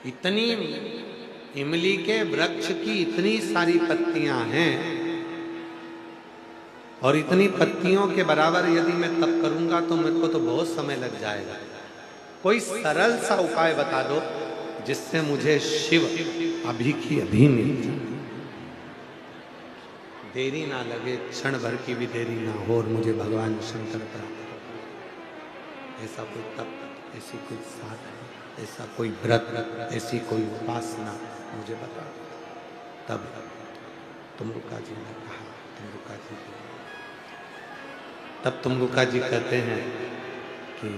इतनी इमली के वृक्ष की इतनी सारी पत्तियां हैं और इतनी पत्तियों के बराबर यदि मैं तप करूंगा तो मेरे को तो बहुत समय लग जाएगा। कोई सरल सा उपाय बता दो जिससे मुझे शिव अभी की अभी मिल जाए, देरी ना लगे, क्षण भर की भी देरी ना हो और मुझे भगवान शंकर प्राप्त हो। ऐसा कोई तप, ऐसी कोई साधना, ऐसा कोई व्रत, ऐसी कोई उपासना मुझे बता। तब तुमरुका जी ने कहा, तुमरुका जी, तब तुमरुका जी कहते हैं कि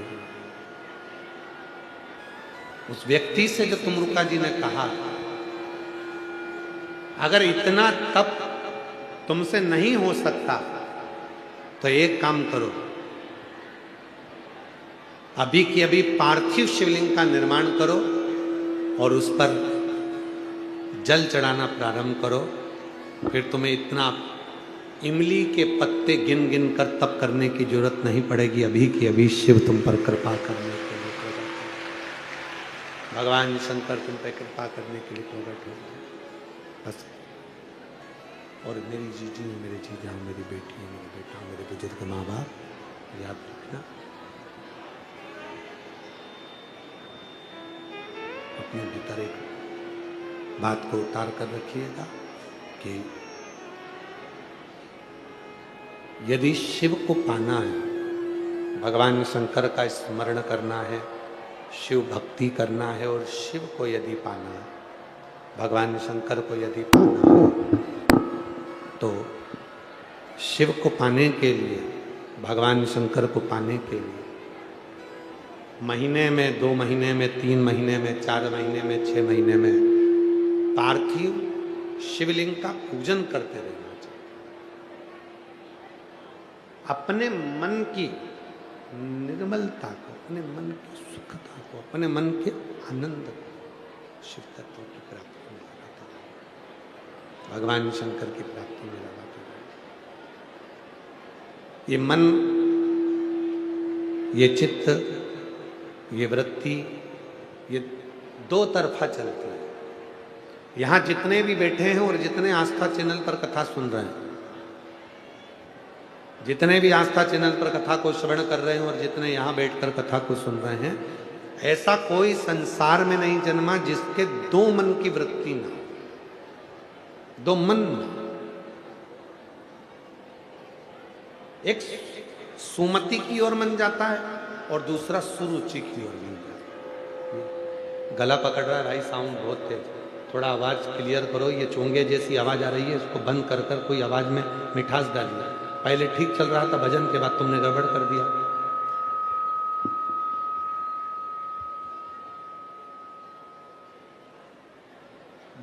उस व्यक्ति से जो तुमरुका जी ने कहा, अगर इतना तप तुमसे नहीं हो सकता तो एक काम करो, अभी की अभी पार्थिव शिवलिंग का निर्माण करो और उस पर जल चढ़ाना प्रारंभ करो। फिर तुम्हें इतना इमली के पत्ते गिन गिन कर तप करने की जरूरत नहीं पड़ेगी। अभी की अभी शिव तुम पर कृपा करने के लिए प्रकट हो, भगवान शंकर तुम पर कृपा करने के लिए प्रकट हो। बस, और मेरी जीजी, मेरे जीजा, मेरी बेटी, मेरे बेटा, मेरे बुजुर्ग माँ बाप, याद रखना, अपने भीतर एक बात को उतार कर रखिएगा कि यदि शिव को पाना है, भगवान शंकर का स्मरण करना है, शिव भक्ति करना है और शिव को यदि पाना है, भगवान शंकर को यदि पाना है, तो शिव को पाने के लिए, भगवान शंकर को पाने के लिए महीने में, 2 महीने में, 3 महीने में, 4 महीने में, 6 महीने में पार्थिव शिवलिंग का पूजन करते रहना चाहिए। अपने मन की निर्मलता को, अपने मन की सुखता को, अपने मन के आनंद को शिव तत्व की प्राप्ति में लगाता है, भगवान शंकर की प्राप्ति में लगाता है। ये मन, ये चित्त, ये वृत्ति, ये दो तरफा चलती है। यहां जितने भी बैठे हैं और जितने आस्था चैनल पर कथा सुन रहे हैं, जितने भी आस्था चैनल पर कथा को श्रवण कर रहे हैं और जितने यहां बैठकर कथा को सुन रहे हैं, ऐसा कोई संसार में नहीं जन्मा जिसके 2 मन की वृत्ति ना, 2 मन ना। एक सुमति की ओर मन जाता है और दूसरा सुरुचि की ओर मन जाता है। गला पकड़ रहा है भाई, साउंड बहुत तेज, थोड़ा आवाज क्लियर करो। ये चोंगे जैसी आवाज आ रही है, इसको बंद कर कर कोई आवाज में मिठास डालिए। पहले ठीक चल रहा था भजन, के बाद तुमने गड़बड़ कर दिया।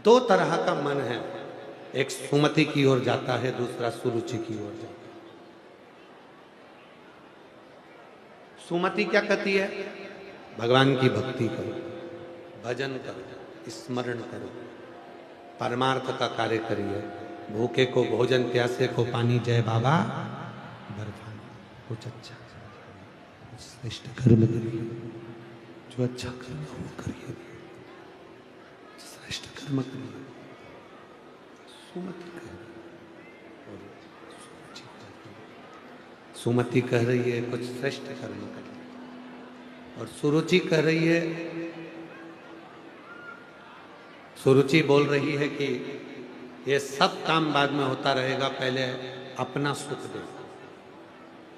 दो तरह का मन है, एक सुमति की ओर जाता है, दूसरा सुरुचि की ओर जाता है। सुमति क्या कहती है? भगवान की भक्ति करो, भजन करो, स्मरण करो, परमार्थ का कार्य करिए। भूखे को भोजन, प्यासे को पानी, जय बाबा बर्फानी। कुछ अच्छा, कुछ श्रेष्ठ कर्म करिए, जो अच्छा कर्म वो करिए, श्रेष्ठ कर्म करिए, सुमति करिए। और सुमति कह रही है कुछ श्रेष्ठ कर्म करिए, और सुरुचि कह रही है, सुरुचि बोल रही है कि ये सब काम बाद में होता रहेगा, पहले अपना सुख दे,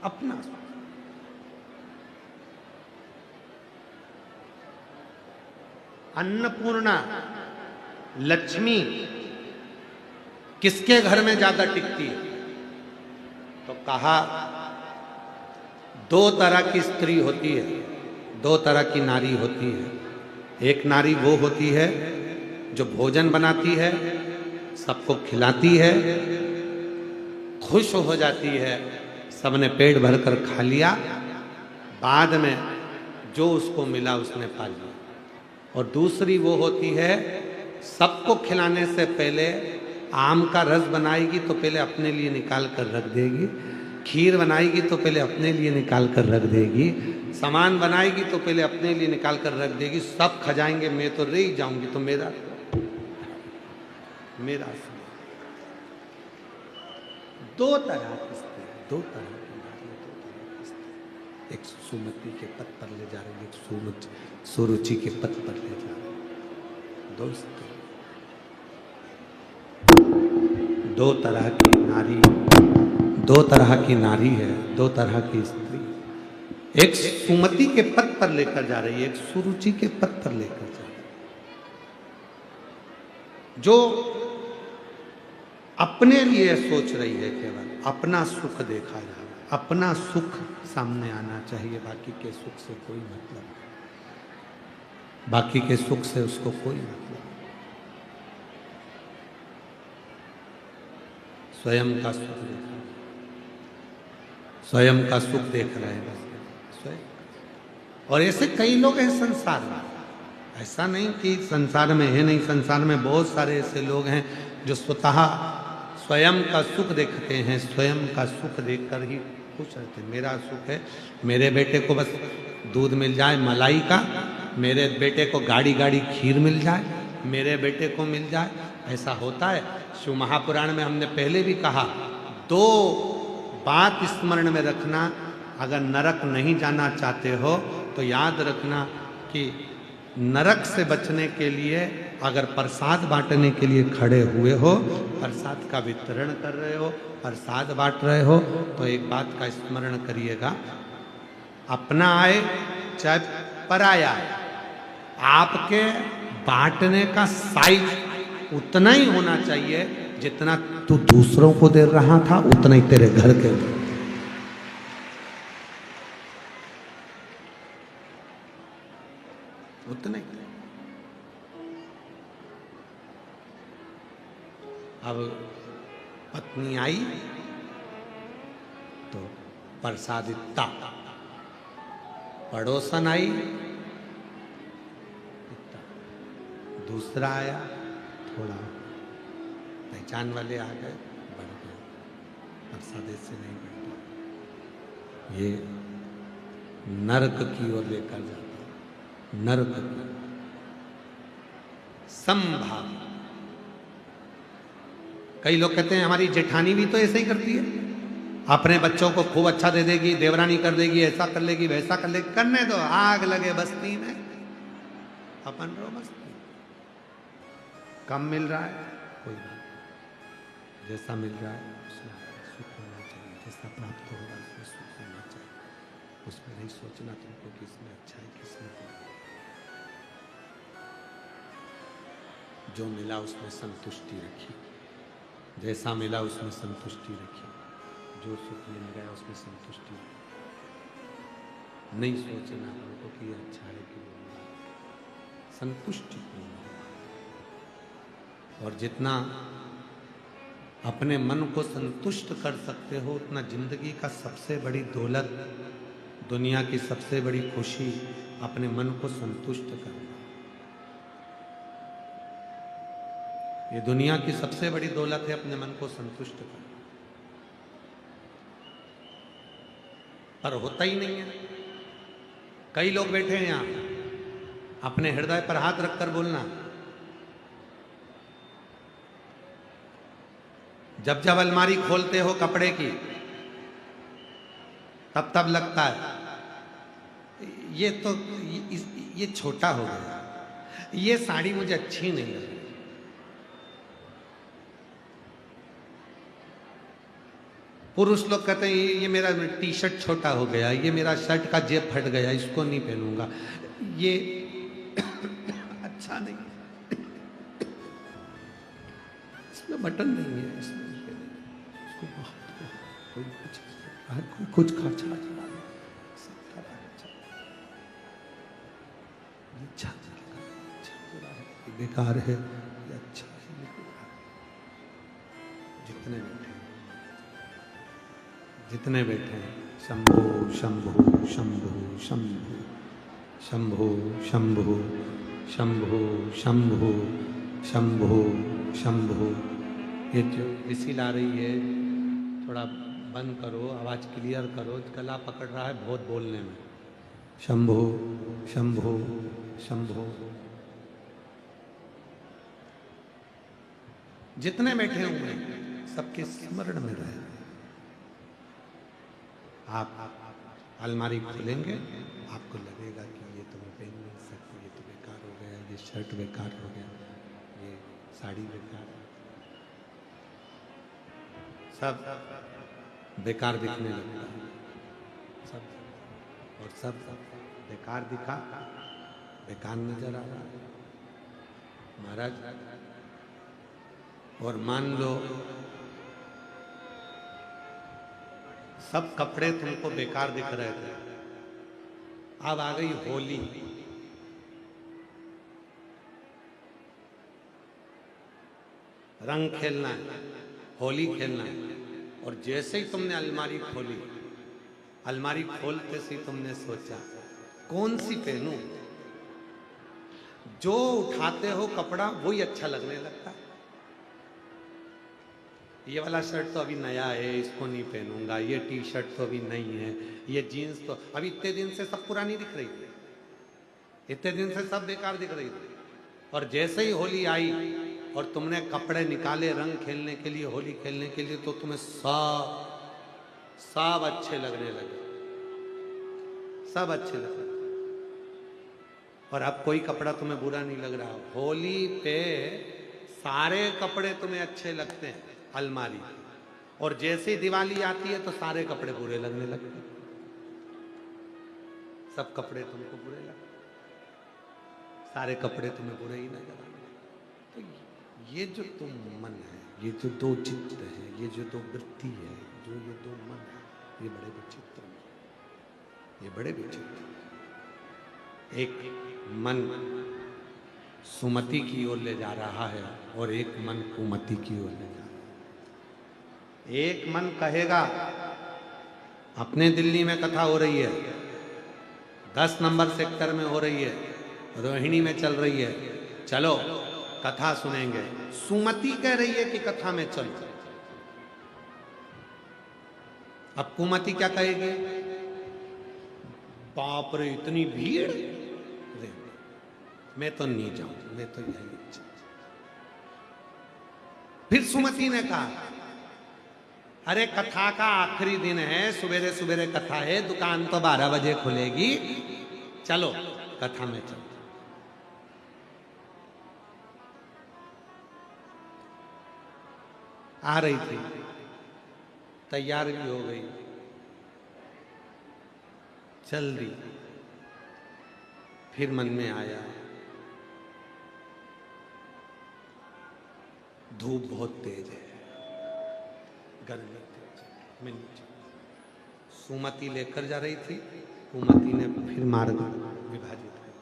अपना सुख। अन्नपूर्णा लक्ष्मी किसके घर में ज्यादा टिकती है? तो कहा 2 तरह की स्त्री होती है, 2 तरह की नारी होती है। एक नारी वो होती है जो भोजन बनाती है, सबको खिलाती है, खुश हो जाती है, सबने पेट भरकर खा लिया, बाद में जो उसको मिला उसने पा लिया। और दूसरी वो होती है, सबको खिलाने से पहले आम का रस बनाएगी तो पहले अपने लिए निकाल कर रख देगी, खीर बनाएगी तो पहले अपने लिए निकाल कर रख देगी, सामान बनाएगी तो पहले अपने लिए निकाल कर रख देगी, सब खा जाएंगे, मैं तो रह ही जाऊंगी, तो मेरा दो तरह की स्त्री, दो तरह की नारी, दो तरह की स्त्री। एक सुमति के पद पर ले जा रही है, एक सुरुचि के पद पर ले जा रही है। दो स्त्री, दो तरह की नारी, दो तरह की नारी है, दो तरह की स्त्री। एक सुमति के पद पर लेकर जा रही है, एक सुरुचि के पद पर लेकर जा रही है। जो अपने लिए सोच रही है, केवल अपना सुख देखा जा रहा है, अपना सुख सामने आना चाहिए, बाकी के सुख से कोई मतलब नहीं, बाकी के सुख से उसको कोई मतलब नहीं। स्वयं का सुख देखा, स्वयं का सुख देख रहे हैं बस स्वयं। और ऐसे कई लोग हैं संसार में, ऐसा नहीं कि संसार में है नहीं, संसार में बहुत सारे ऐसे लोग हैं जो स्वतः स्वयं का सुख देखते हैं, स्वयं का सुख देखकर ही खुश रहते हैं। मेरा सुख है, मेरे बेटे को बस दूध मिल जाए मलाई का, मेरे बेटे को गाड़ी गाड़ी खीर मिल जाए, मेरे बेटे को मिल जाए, ऐसा होता है। शिव महापुराण में हमने पहले भी कहा, दो बात स्मरण में रखना, अगर नरक नहीं जाना चाहते हो तो याद रखना कि नरक से बचने के लिए अगर प्रसाद बांटने के लिए खड़े हुए हो, प्रसाद का वितरण कर रहे हो, प्रसाद बांट रहे हो, तो एक बात का स्मरण करिएगा, अपना आए चाहे पराया आए, आपके बांटने का साइज उतना ही होना चाहिए जितना तू दूसरों को दे रहा था, उतना ही तेरे घर के दे। उतना ही। अब पत्नी आई तो प्रसाद इतना, पड़ोसन आई इतना, दूसरा आया थोड़ा, पहचान वाले आ गए बढ़ गए, प्रसाद ऐसे नहीं बढ़ता। ये नरक की ओर लेकर जाता, नरक की संभाव। कई लोग कहते हैं हमारी जेठानी भी तो ऐसे ही करती है, अपने बच्चों को खूब अच्छा दे देगी, देवरानी कर देगी, ऐसा कर लेगी, वैसा कर लेगी, करने दो, आग लगे बस्ती में, अपन रो बस्ती। कम मिल रहा है कोई बात, जैसा मिल रहा है उसमें सुख होना चाहिए, जैसा प्राप्त होगा उसमें सुख होना चाहिए, उसमें नहीं सोचना तुमको किसमें अच्छा है किसमें बुरा। जो मिला उसमें संतुष्टि रखी, जैसा मिला उसमें संतुष्टि रखी, जो सुख मिल गया उसमें संतुष्टि रखी। नहीं सोचना हमको कि अच्छा है कि बुरा, संतुष्टि पूर्ण। और जितना अपने मन को संतुष्ट कर सकते हो, उतना जिंदगी का सबसे बड़ी दौलत, दुनिया की सबसे बड़ी खुशी अपने मन को संतुष्ट करना। ये दुनिया की सबसे बड़ी दौलत है, अपने मन को संतुष्ट करना। पर होता ही नहीं है। कई लोग बैठे हैं यहां, अपने हृदय पर हाथ रखकर बोलना, जब जब अलमारी खोलते हो कपड़े की, तब तब लगता है ये तो ये छोटा हो गया, ये साड़ी मुझे अच्छी नहीं लगी। पुरुष लोग कहते हैं ये मेरा टी शर्ट छोटा हो गया, ये मेरा शर्ट का जेब फट गया, इसको नहीं पहनूंगा, ये अच्छा नहीं, इसमें बटन नहीं है, इसमें कोई कुछ खर्चा बेकार है, ये अच्छा है। जितने बैठे हैं शंभो शंभो शंभो शंभो शंभो शंभो शंभो शंभो शंभो शंभो। ये जो विसिल आ रही है, थोड़ा बंद करो, आवाज क्लियर करो, गला पकड़ रहा है बहुत बोलने में। शंभो शंभो शंभो। जितने बैठे हुए सबके स्मरण में रहे। आप अलमारी खोलेंगे, आपको लगेगा कि ये तो मैं पहन नहीं सकती, ये तो बेकार हो गया, ये शर्ट बेकार हो गया, ये साड़ी बेकार है, सब बेकार दिखने लगता है, सब और सब बेकार दिखा, बेकार नजर आ रहा है महाराज। और मान लो सब कपड़े तुमको बेकार दिख रहे थे, अब आ गई होली, रंग खेलना है, होली खेलना है, और जैसे ही तुमने अलमारी खोली, अलमारी खोलते से तुमने सोचा कौन सी पहनूं, जो उठाते हो कपड़ा वही अच्छा लगने लगता है। ये वाला शर्ट तो अभी नया है, इसको नहीं पहनूंगा, ये टी शर्ट तो अभी नहीं है, ये जीन्स तो अभी इतने दिन से सब पुरानी दिख रही थी, इतने दिन से सब बेकार दिख रही थी। और जैसे ही होली आई और तुमने कपड़े निकाले रंग खेलने के लिए, होली खेलने के लिए, तो तुम्हें सब अच्छे लगने लगे, सब अच्छे लगे। और अब कोई कपड़ा तुम्हें बुरा नहीं लग रहा। होली पे सारे कपड़े तुम्हें अच्छे लगते हैं अलमारी, और जैसे ही दिवाली आती है तो सारे कपड़े बुरे लगने लगते हैं, सब कपड़े तुमको बुरे लगते, सारे कपड़े तुम्हें बुरे ही नजर आते। तो ये जो तुम मन है, ये जो दो चित्त है, ये जो दो वृत्ति है, जो ये दो मन है, ये बड़े विचित्र हैं, ये बड़े विचित्र। एक मन सुमति की ओर ले जा रहा है और एक मन कुमति की ओर ले जा रहा है। एक मन कहेगा अपने दिल्ली में कथा हो रही है, 10 नंबर सेक्टर में हो रही है, रोहिणी में चल रही है, चलो कथा सुनेंगे। सुमति कह रही है कि कथा में चलो। अब कुमति क्या कहेगी? बाप रे इतनी भीड़, मैं तो नहीं जाऊं, मैं तो यही। फिर सुमति ने कहा अरे कथा का आखिरी दिन है, सवेरे सवेरे कथा है, दुकान तो 12 बजे खुलेगी, चलो कथा में चलो। आ रही थी, तैयार भी हो गई, चल दी। फिर मन में आया धूप बहुत तेज है, गर्मी तेज है, मैं नीचे। सुमति लेकर जा रही थी, कुमति ने फिर मार्ग विभाजित किया।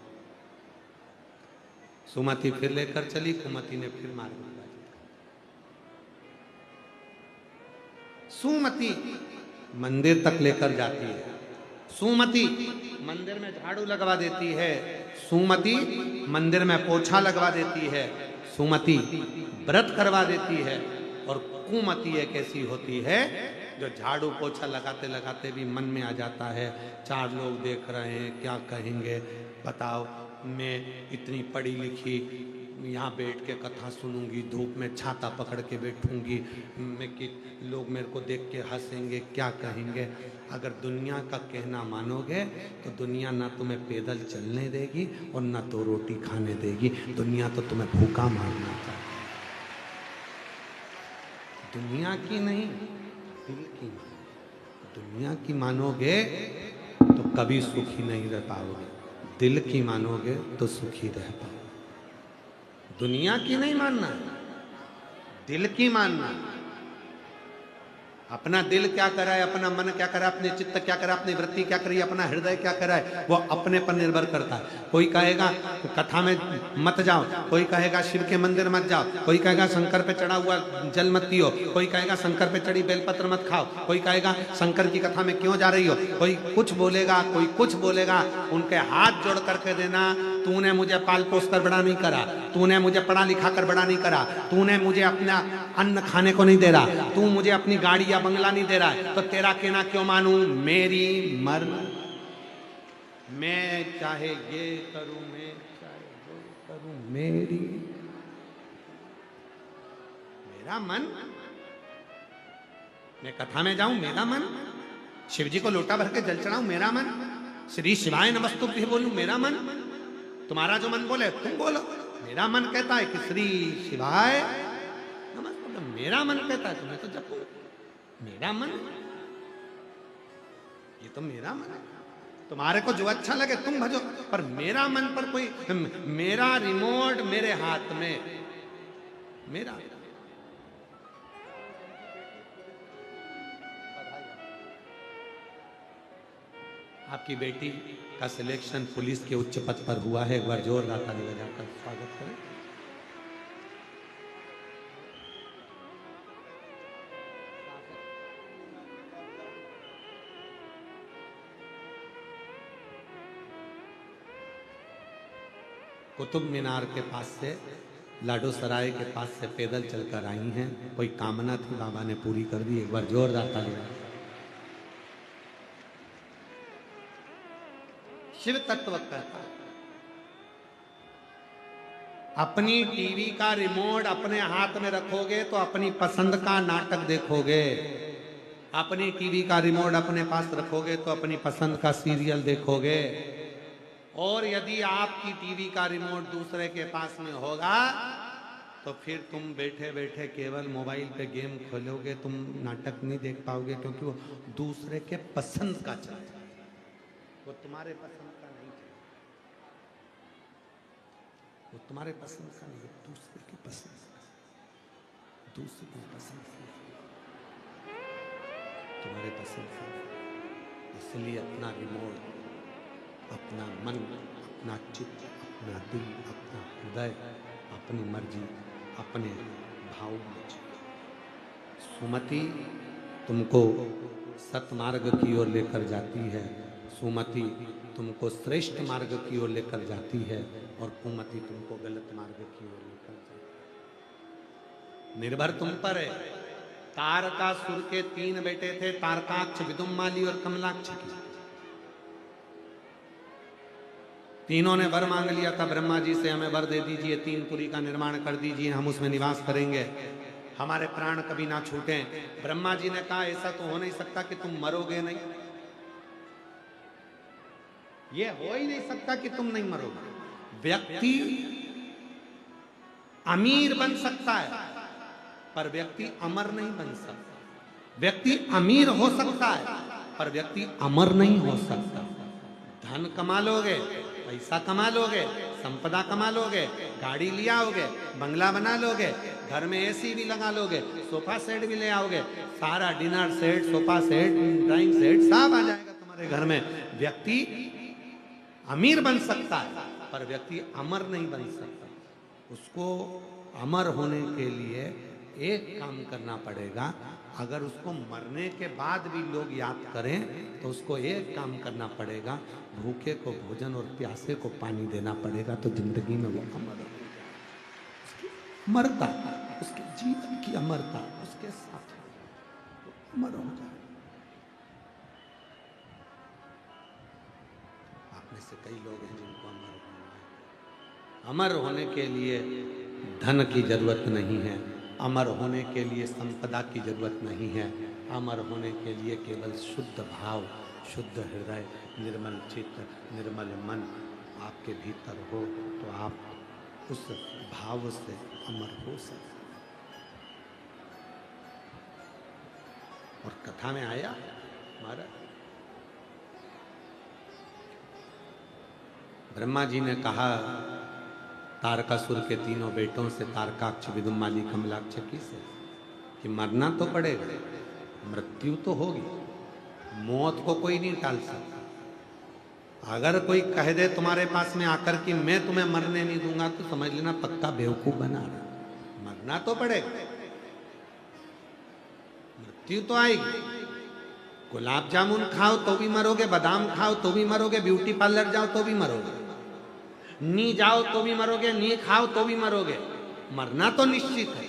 सुमति फिर लेकर चली, कुमति ने फिर मार्ग विभाजित किया। सुमति मंदिर तक लेकर जाती है, सुमति मंदिर में झाड़ू लगवा देती है, सुमति मंदिर में पोछा लगवा देती है, सुमति व्रत करवा देती है। और कुमति एक ऐसी होती है जो झाड़ू पोछा लगाते लगाते भी मन में आ जाता है, 4 लोग देख रहे हैं, क्या कहेंगे बताओ, मैं इतनी पढ़ी लिखी यहाँ बैठ के कथा सुनूंगी, धूप में छाता पकड़ के बैठूंगी मैं कि लोग मेरे को देख के हंसेंगे, क्या कहेंगे। अगर दुनिया का कहना मानोगे तो दुनिया ना तुम्हें पैदल चलने देगी और ना तो रोटी खाने देगी, दुनिया तो तुम्हें भूखा मारना चाहती है। दुनिया की नहीं, दिल की मानोगे। दुनिया की मानोगे तो कभी सुखी नहीं रह पाओगे, दिल की मानोगे तो सुखी रह पाओगे। दुनिया की नहीं मानना, दिल की मानना। अपना दिल क्या कर रहा है, अपना मन क्या कर रहा है, अपने चित्त क्या कर रहा है, अपनी वृत्ति क्या कर रही है, अपना हृदय क्या कर रहा है, वो अपने पर निर्भर करता है। कोई कहेगा कथा में मत जाओ, कोई कहेगा शिव के मंदिर मत जाओ, कोई कहेगा शंकर पे चढ़ा हुआ जल मत पियो, कोई कहेगा शंकर पे चढ़ी बेलपत्र मत खाओ, कोई कहेगा शंकर की कथा में क्यों जा रही हो, कोई कुछ बोलेगा, कोई कुछ बोलेगा। उनके हाथ जोड़ करके देना, तूने मुझे पाल पोस कर बड़ा नहीं करा, तूने मुझे पढ़ा लिखा कर बड़ा नहीं करा, तूने मुझे अपना अन्न खाने को नहीं दे रहा, तू मुझे अपनी गाड़ी या बंगला नहीं दे रहा है, तो तेरा कहना क्यों मानूं? मेरी मर्जी, मैं चाहे ये करूं, मैं चाहे वो करूं, मेरा मन। मैं कथा में जाऊं, मेरा मन। शिव जी को लोटा भर के जल चढ़ाऊं, मेरा मन। श्री शिवाय नमस्तुभ्यं बोलूं, मेरा मन। तुम्हारा जो मन बोले तुम बोलो। मेरा मन कहता है कि श्री शिवाय नमस्तुभ्यं, मेरा मन कहता है तुम्हें तो जपो, मेरा मन। ये तो मेरा मन है। तुम्हारे को जो अच्छा लगे तुम भजो, पर मेरा मन पर कोई, मेरा रिमोट मेरे हाथ में, मेरा। आपकी बेटी का सिलेक्शन पुलिस के उच्च पद पर हुआ है। एक बार जोरदार ताली बजाकर स्वागत करें। कुतुब मीनार के पास से, लाडो सराय के पास से पैदल चलकर आई हैं। कोई कामना थी, बाबा ने पूरी कर दी। एक बार जोरदार ताली। शिव तत्व कहता है, अपनी टीवी का रिमोट अपने हाथ में रखोगे तो अपनी पसंद का नाटक देखोगे। अपनी टीवी का रिमोट अपने पास रखोगे तो अपनी पसंद का सीरियल देखोगे। और यदि आपकी टीवी का रिमोट दूसरे के पास में होगा तो फिर तुम बैठे बैठे केवल मोबाइल पे गेम खोलोगे, तुम नाटक नहीं देख पाओगे, क्योंकि वो दूसरे के पसंद का चलता है, वो तुम्हारे पसंद का नहीं चलता। वो तुम्हारे पसंद का नहीं, दूसरे की पसंद का, दूसरे की पसंद का, तुम्हारे पसंद का। इसलिए अपना रिमोट, अपना मन, अपना चित्त, अपना दिल, अपना हृदय, अपनी मर्जी, अपने भाव में। सुमति तुमको सतमार्ग की ओर लेकर जाती है, सुमति तुमको श्रेष्ठ मार्ग की ओर लेकर जाती है, और कुमति तुमको गलत मार्ग की ओर लेकर जाती है। निर्भर तुम पर है। तारकासुर के 3 बेटे थे, तारकाक्ष, विदुम्माली और कमलाक्ष की। तीनों ने वर मांग लिया था ब्रह्मा जी से, हमें वर दे दीजिए, 3 पुरी का निर्माण कर दीजिए, हम उसमें निवास करेंगे, हमारे प्राण कभी ना छूटें। ब्रह्मा जी ने कहा ऐसा तो हो नहीं सकता कि तुम मरोगे नहीं, ये हो ही नहीं सकता कि तुम नहीं मरोगे। व्यक्ति अमीर बन सकता है पर व्यक्ति अमर नहीं बन सकता। व्यक्ति अमीर हो सकता है पर व्यक्ति अमर नहीं हो सकता। धन कमा लोगे, पैसा कमा लोगे, संपदा कमा लोगे, गाड़ी ले आओगे, बंगला बना लोगे, घर में एसी भी लगा लोगे, सोफा सेट भी ले आओगे, सारा dinner set, sofa set, drawing set सब आ जाएगा तुम्हारे घर में। व्यक्ति अमीर बन सकता है पर व्यक्ति अमर नहीं बन सकता। उसको अमर होने के लिए एक काम करना पड़ेगा। अगर उसको मरने के बाद भी लोग याद करें तो उसको एक काम करना पड़ेगा, भूखे को भोजन और प्यासे को पानी देना पड़ेगा, तो जिंदगी में वो अमर हो जाए। मरता, उसके जीवन की अमरता उसके साथ अमर हो जाए। आप में से कई लोग हैं जिनको अमर होना है। अमर होने के लिए धन की जरूरत नहीं है, अमर होने के लिए संपदा की जरूरत नहीं है। अमर होने के लिए केवल शुद्ध भाव, शुद्ध हृदय, निर्मल चित्त, निर्मल मन आपके भीतर हो तो आप उस भाव से अमर हो सकते। और कथा में आया महाराज, ब्रह्मा जी ने कहा तारकासुर के 3 बेटों से, तारकाक्ष, विदुम्माली, कमलाक्ष की से, कि मरना तो पड़ेगा, मृत्यु तो होगी, मौत को कोई नहीं टाल सकता। अगर कोई कह दे तुम्हारे पास में आकर कि मैं तुम्हें मरने नहीं दूंगा, तो समझ लेना पक्का बेवकूफ बना रहा। मरना तो पड़ेगा, मृत्यु तो आएगी। गुलाब जामुन खाओ तो भी मरोगे, बादाम खाओ तो भी मरोगे, ब्यूटी पार्लर जाओ तो भी मरोगे, नी जाओ तो भी मरोगे, नी खाओ तो भी मरोगे। मरना तो निश्चित है।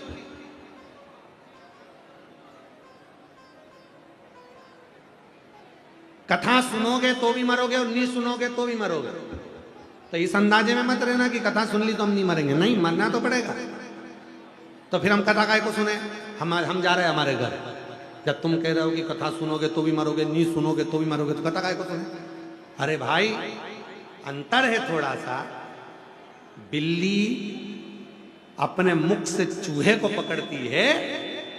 कथा सुनोगे तो भी मरोगे और नहीं सुनोगे तो भी मरोगे। तो इस अंदाजे में मत रहना कि कथा सुन ली तो हम नहीं मरेंगे, नहीं, मरना तो पड़ेगा। तो फिर हम कथा काय को सुने? हम जा रहे हैं हमारे घर, जब तुम कह रहे हो कि कथा सुनोगे तो भी मरोगे, नहीं सुनोगे तो भी मरोगे, तो कथा काय को सुने? अरे भाई, अंतर है थोड़ा सा। बिल्ली अपने मुख से चूहे को पकड़ती है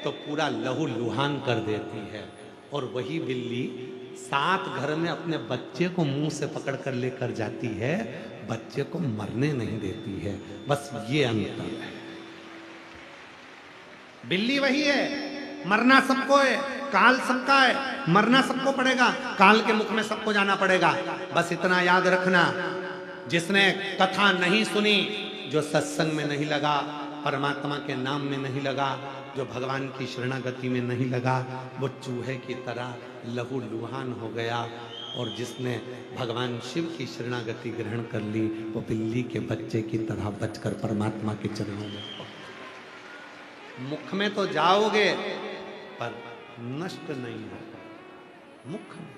तो पूरा लहू लुहान कर देती है, और वही बिल्ली सात घर में अपने बच्चे को मुंह से पकड़ कर लेकर जाती है, बच्चे को मरने नहीं देती है। बस ये अंतर है। बिल्ली वही है, मरना सबको है, काल सबका है, मरना सबको पड़ेगा, काल के मुख में सबको जाना पड़ेगा। बस इतना याद रखना, जिसने कथा नहीं सुनी, जो सत्संग में नहीं लगा, परमात्मा के नाम में नहीं लगा, जो भगवान की शरणागति में नहीं लगा, वो चूहे की तरह लहू लुहान हो गया। और जिसने भगवान शिव की शरणागति ग्रहण कर ली, वो बिल्ली के बच्चे की तरह बचकर परमात्मा के चरणों में। मुख में तो जाओगे पर नष्ट नहीं होगा मुख में।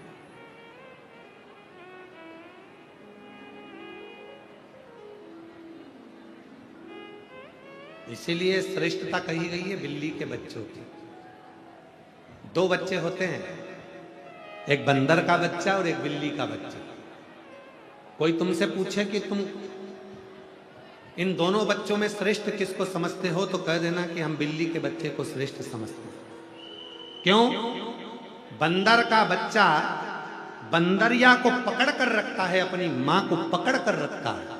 इसीलिए श्रेष्ठता कही गई है बिल्ली के बच्चों की। दो बच्चे होते हैं, एक बंदर का बच्चा और एक बिल्ली का बच्चा। कोई तुमसे पूछे कि तुम इन दोनों बच्चों में श्रेष्ठ किसको समझते हो, तो कह देना कि हम बिल्ली के बच्चे को श्रेष्ठ समझते हैं। क्यों? बंदर का बच्चा बंदरिया को पकड़ कर रखता है, अपनी मां को पकड़ कर रखता है,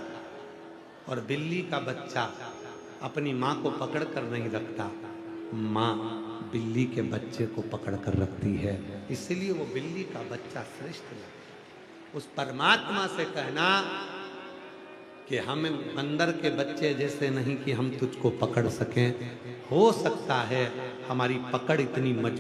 और बिल्ली का बच्चा अपनी मां को पकड़ कर नहीं रखता, मां बिल्ली के बच्चे को पकड़ कर रखती है। इसलिए वो बिल्ली का बच्चा श्रेष्ठ है। उस परमात्मा से कहना कि हम बंदर के बच्चे जैसे नहीं कि हम तुझको पकड़ सकें, हो सकता है हमारी पकड़ इतनी मजबूत